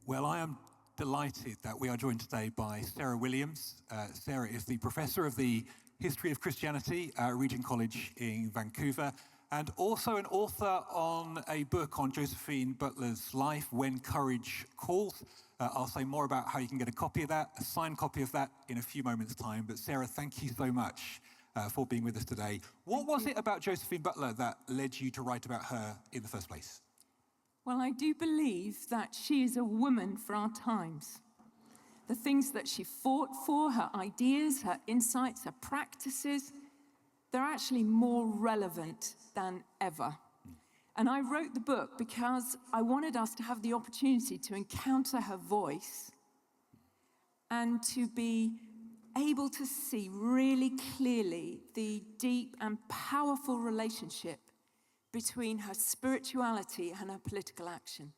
Well, I am delighted that we are joined today by Sarah Williams. Sarah is the Professor of the History of Christianity at Regent College in Vancouver, and also an author on a book on Josephine Butler's life, When Courage Calls. I'll say more about how you can get a copy of that, a signed copy of that, in a few moments' time. But Sarah, thank you so much for being with us today. What was it about Josephine Butler that led you to write about her in the first place? Well, I do believe that she is a woman for our times. The things that she fought for, her ideas, her insights, her practices, they're actually more relevant than ever. And I wrote the book because I wanted us to have the opportunity to encounter her voice and to be able to see really clearly the deep and powerful relationship between her spirituality and her political action.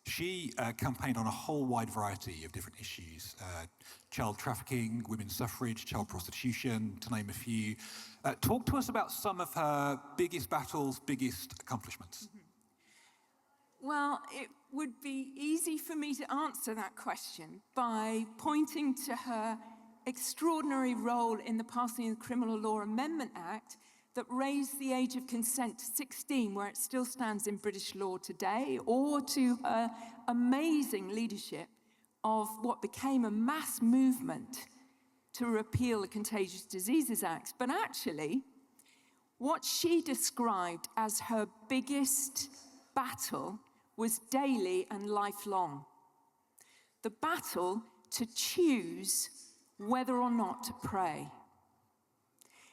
She campaigned on a whole wide variety of different issues. Child trafficking, women's suffrage, child prostitution, to name a few. Talk to us about some of her biggest battles, biggest accomplishments. Well, it would be easy for me to answer that question by pointing to her extraordinary role in the passing of the Criminal Law Amendment Act that raised the age of consent to 16, where it still stands in British law today, or to her amazing leadership of what became a mass movement to repeal the Contagious Diseases Act. But actually, what she described as her biggest battle was daily and lifelong. The battle to choose whether or not to pray.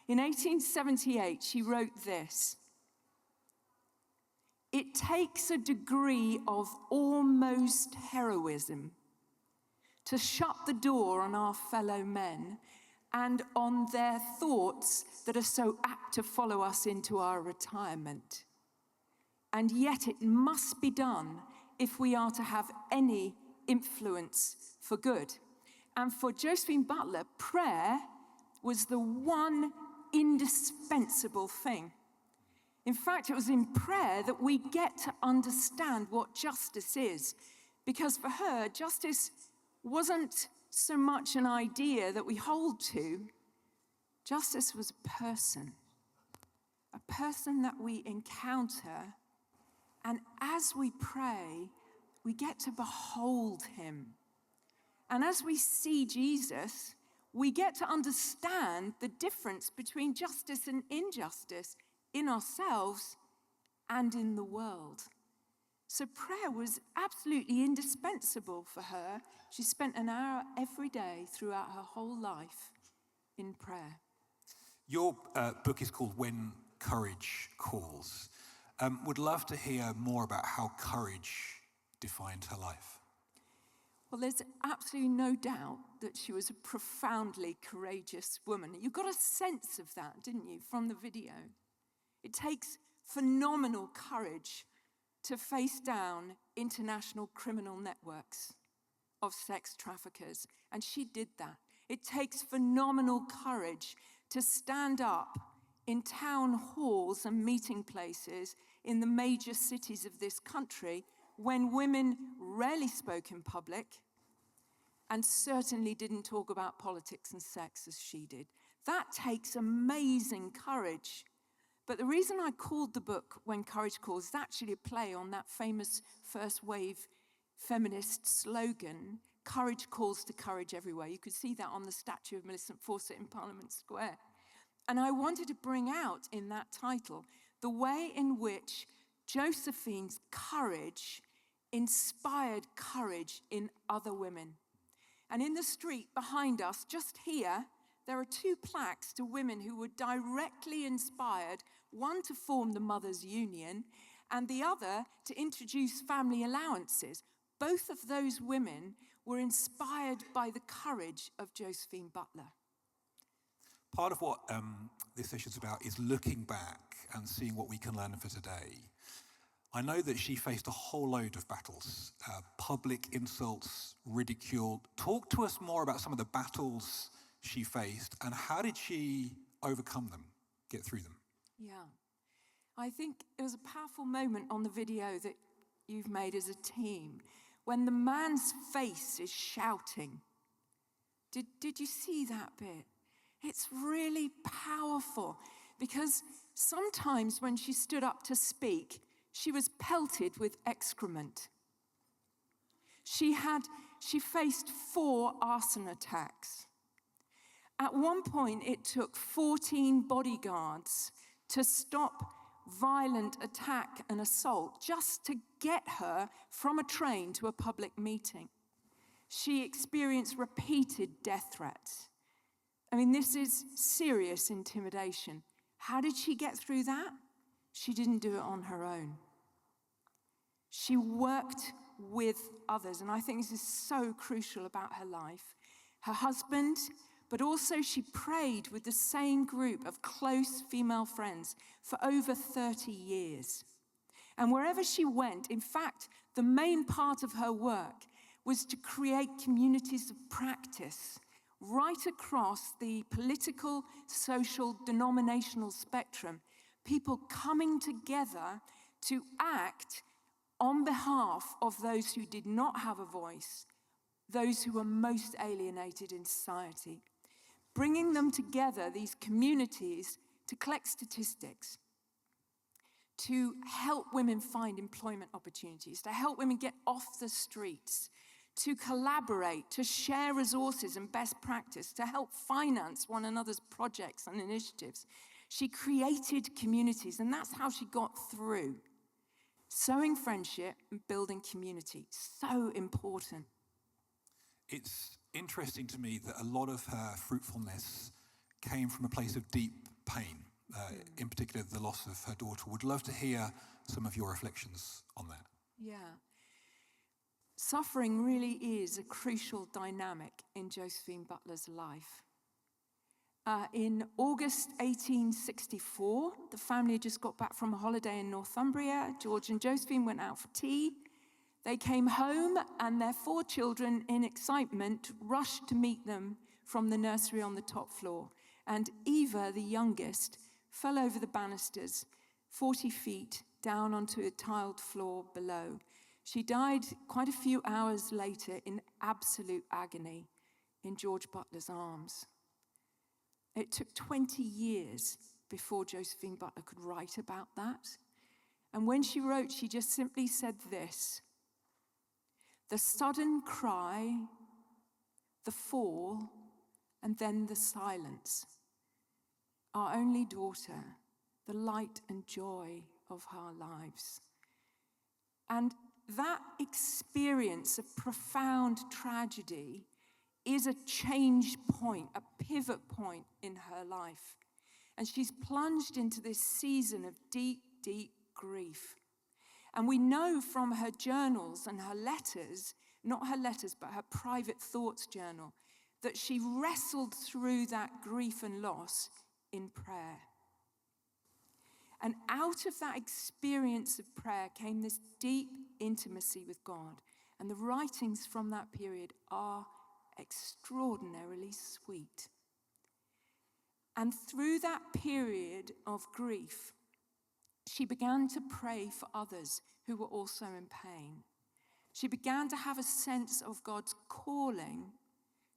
In 1878, she wrote this: "It takes a degree of almost heroism to shut the door on our fellow men and on their thoughts that are so apt to follow us into our retirement. And yet it must be done if we are to have any influence for good." And for Josephine Butler, prayer was the one indispensable thing. In fact, it was in prayer that we get to understand what justice is. Because for her, justice wasn't so much an idea that we hold to. Justice was a person that we encounter. And as we pray, we get to behold him. And as we see Jesus, we get to understand the difference between justice and injustice in ourselves and in the world. So prayer was absolutely indispensable for her. She spent an hour every day throughout her whole life in prayer. Your book is called When Courage Calls. Would love to hear more about how courage defined her life. Well, there's absolutely no doubt that she was a profoundly courageous woman. You got a sense of that, didn't you, from the video? It takes phenomenal courage to face down international criminal networks of sex traffickers, and she did that. It takes phenomenal courage to stand up in town halls and meeting places in the major cities of this country when women rarely spoke in public and certainly didn't talk about politics and sex as she did. That takes amazing courage. But the reason I called the book When Courage Calls is actually a play on that famous first wave feminist slogan, "Courage calls to courage everywhere." You could see that on the statue of Millicent Fawcett in Parliament Square. And I wanted to bring out in that title the way in which Josephine's courage inspired courage in other women. And in the street behind us, just here, there are two plaques to women who were directly inspired, one to form the Mothers' Union and the other to introduce family allowances. Both of those women were inspired by the courage of Josephine Butler. Part of what this session's about is looking back and seeing what we can learn for today. I know that she faced a whole load of battles, public insults, ridicule. Talk to us more about some of the battles she faced and how did she overcome them, get through them? Yeah, I think it was a powerful moment on the video that you've made as a team when the man's face is shouting. Did you see that bit? It's really powerful because sometimes when she stood up to speak, she was pelted with excrement. She faced 4 arson attacks. At one point, it took 14 bodyguards to stop violent attack and assault just to get her from a train to a public meeting. She experienced repeated death threats. I mean, this is serious intimidation. How did she get through that? She didn't do it on her own. She worked with others, and I think this is so crucial about her life. Her husband, but also she prayed with the same group of close female friends for over 30 years. And wherever she went, in fact, the main part of her work was to create communities of practice right across the political, social, denominational spectrum, people coming together to act on behalf of those who did not have a voice, those who were most alienated in society. Bringing them together, these communities, to collect statistics, to help women find employment opportunities, to help women get off the streets, to collaborate, to share resources and best practice, to help finance one another's projects and initiatives. She created communities, and that's how she got through. Sowing friendship and building community, so important. It's interesting to me that a lot of her fruitfulness came from a place of deep pain, in particular the loss of her daughter. Would love to hear some of your reflections on that. Yeah. Suffering really is a crucial dynamic in Josephine Butler's life. In August 1864, the family had just got back from a holiday in Northumbria. George and Josephine went out for tea. They came home, and their 4 children, in excitement, rushed to meet them from the nursery on the top floor. And Eva, the youngest, fell over the banisters 40 feet down onto a tiled floor below. She died quite a few hours later in absolute agony in George Butler's arms. It took 20 years before Josephine Butler could write about that. And when she wrote, she just simply said this: the sudden cry, the fall, and then the silence. Our only daughter, the light and joy of our lives. And that experience of profound tragedy is a change point, a pivot point in her life. And she's plunged into this season of deep, deep grief. And we know from her journals and her letters, not her letters, but her private thoughts journal, that she wrestled through that grief and loss in prayer. And out of that experience of prayer came this deep intimacy with God. And the writings from that period are extraordinarily sweet. And through that period of grief, she began to pray for others who were also in pain. She began to have a sense of God's calling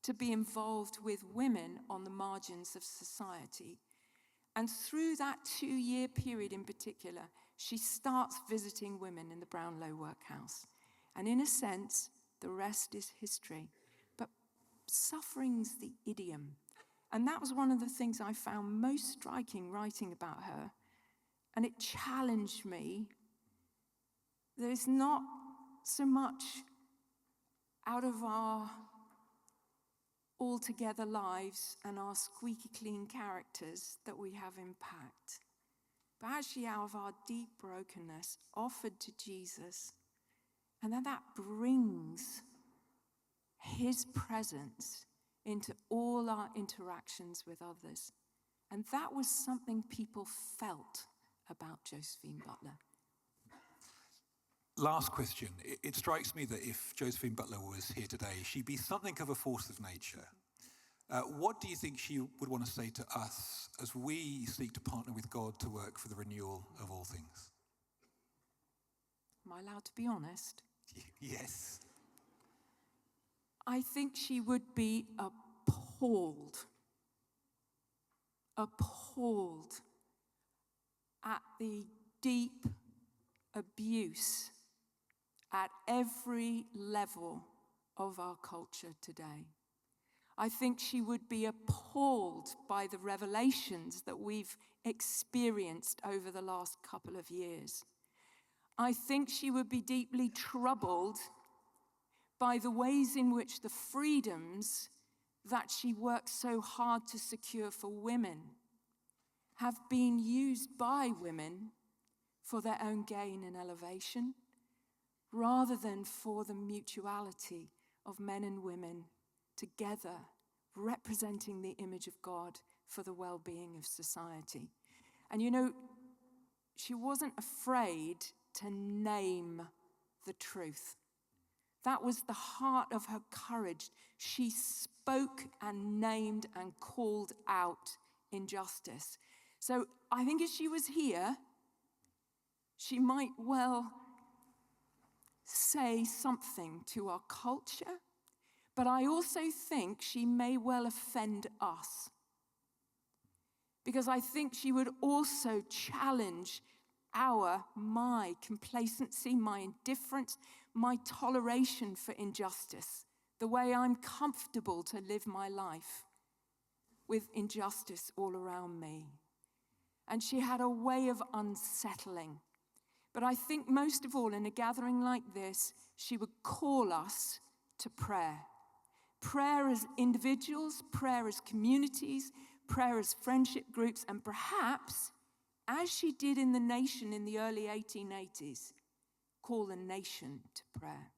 to be involved with women on the margins of society. And through that 2-year period in particular, she starts visiting women in the Brownlow workhouse. And in a sense, the rest is history. But suffering's the idiom. And that was one of the things I found most striking writing about her. And it challenged me. There's not so much out of our altogether lives and our squeaky clean characters that we have impact, but actually out of our deep brokenness offered to Jesus, and then that brings his presence into all our interactions with others. And that was something people felt about Josephine Butler. Last question. It strikes me that if Josephine Butler was here today, she'd be something of a force of nature. What do you think she would want to say to us as we seek to partner with God to work for the renewal of all things? Am I allowed to be honest? Yes. I think she would be appalled at the deep abuse at every level of our culture today. I think she would be appalled by the revelations that we've experienced over the last couple of years. I think she would be deeply troubled by the ways in which the freedoms that she works so hard to secure for women have been used by women for their own gain and elevation, rather than for the mutuality of men and women together, representing the image of God for the well-being of society. And you know, she wasn't afraid to name the truth. That was the heart of her courage. She spoke and named and called out injustice. So I think if she was here, she might well say something to our culture, but I also think she may well offend us. Because I think she would also challenge my complacency, my indifference, my toleration for injustice, the way I'm comfortable to live my life with injustice all around me. And she had a way of unsettling. But I think most of all, in a gathering like this, she would call us to prayer. Prayer as individuals, prayer as communities, prayer as friendship groups, and perhaps, as she did in the nation in the early 1880s, call the nation to prayer.